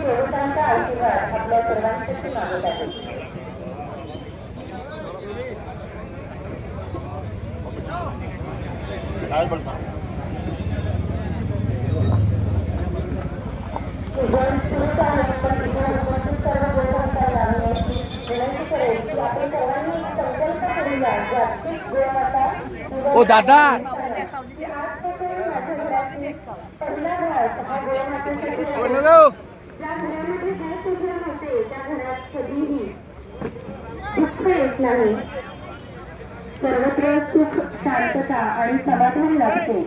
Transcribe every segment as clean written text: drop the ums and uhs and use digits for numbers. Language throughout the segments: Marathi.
देवतांचा आशीर्वाद आपल्या सर्वांसाठी मागत आहे. पूजन सुरूच आहे, पण इथे उपस्थित सर्व गोमातांना मी अशी विनंती करेन की आपण सर्वांनी एक संकल्प करूया. जागतिक गोमाता दिवस दादा पहिला घास हा गोमातेसाठी ज्या घरामध्ये गोपूजन होते त्या घरात कधीही दुःख येत नाही. सर्वत्र सुख, शांतता आणि समाधान लाभते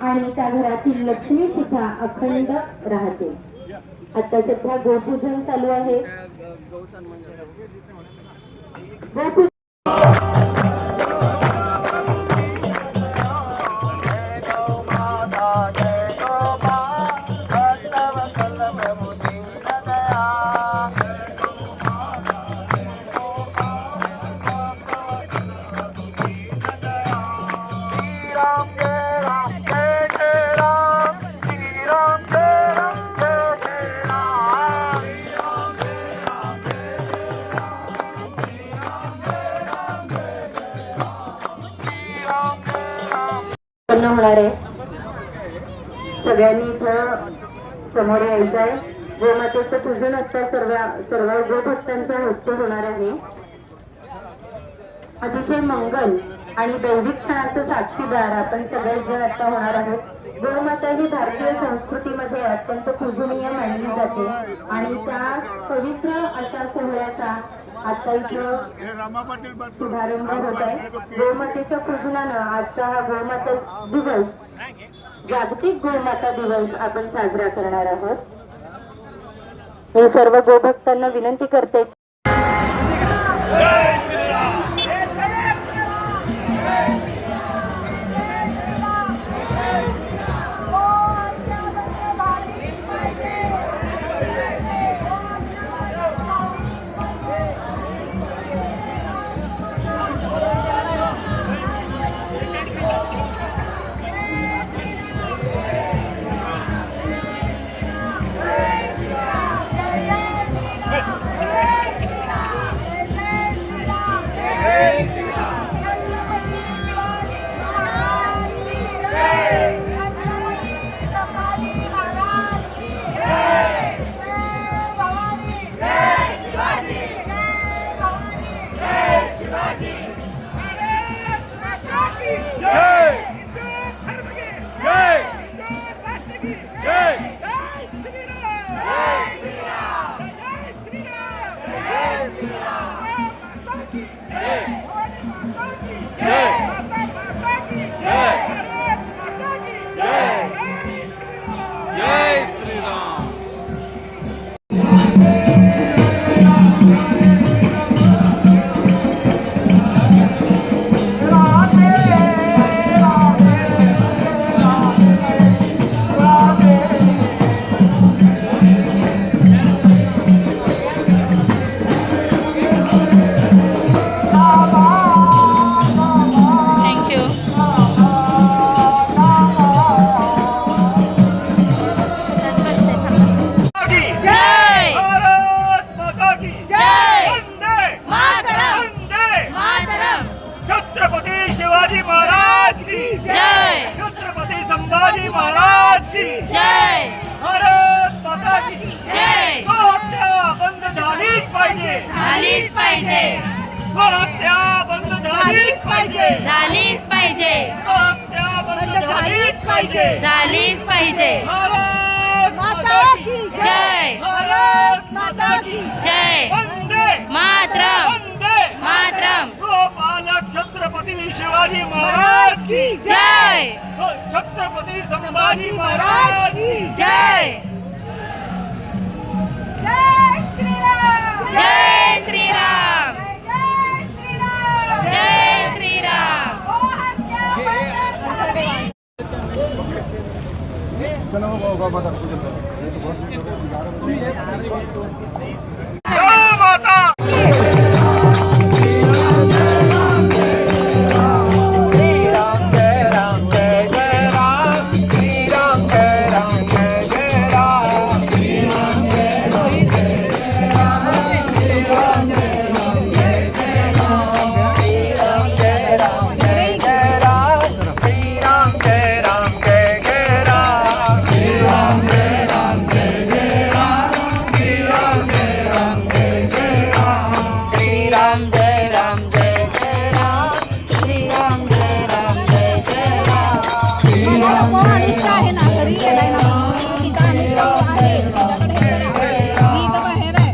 आणि त्या घरातील लक्ष्मी सुद्धा अखंड राहते. आता सध्या गोपूजन चालू आहे. होणार आहे. सगळ्यांनी इथं समोर यायचं आहे. गोमातेचं पूजन आता सर्व गोभक्तांच्या हस्ते होणार आहे. अतिशय मंगल आणि दैविक क्षणाचं साक्षीदार आपण सगळेच जण आता होणार आहोत. गोमाता ही भारतीय संस्कृतीमध्ये अत्यंत पूजनीय मानली जाते आणि त्या पवित्र अशा सोहळ्याचा आता इथं शुभारंभ होत आहे. गोमातेच्या पूजनानं आजचा हा गोमाता दिवस, जागतिक गोमाता दिवस आपण साजरा करणार आहोत. मी सर्व गोभक्तांना विनंती करते थँक्यू. जय भारत माता की जय वंदे मातरम वंदे मातरम छत्रपती शिवाजी महाराज की जय छत्रपती संभाजी महाराज की जय भारत माता की जय गोहत्या बंद झालीच पाहिजे झालीच पाहिजे गोहत्या बंद झालीच पाहिजे झालीच पाहिजे गोहत्या बंद झालीच पाहिजे झालीच पाहिजे भारत माता की जय भारत माता की जय वंदे मातरम वंदे मातरम गोपालक छत्रपती शिवाजी महाराज की जय छत्रपती संभाजी महाराज की जय जय श्रीराम जय श्रीराम जय श्रीराम जय श्रीराम गोहत्या बंद झाली. जय माता नको अनिष्ट आहे ना घरी गेलाय ना तिथं अनिष्ट आहे तुझ्याकडे हे आहे. मी इथं बाहेर आहे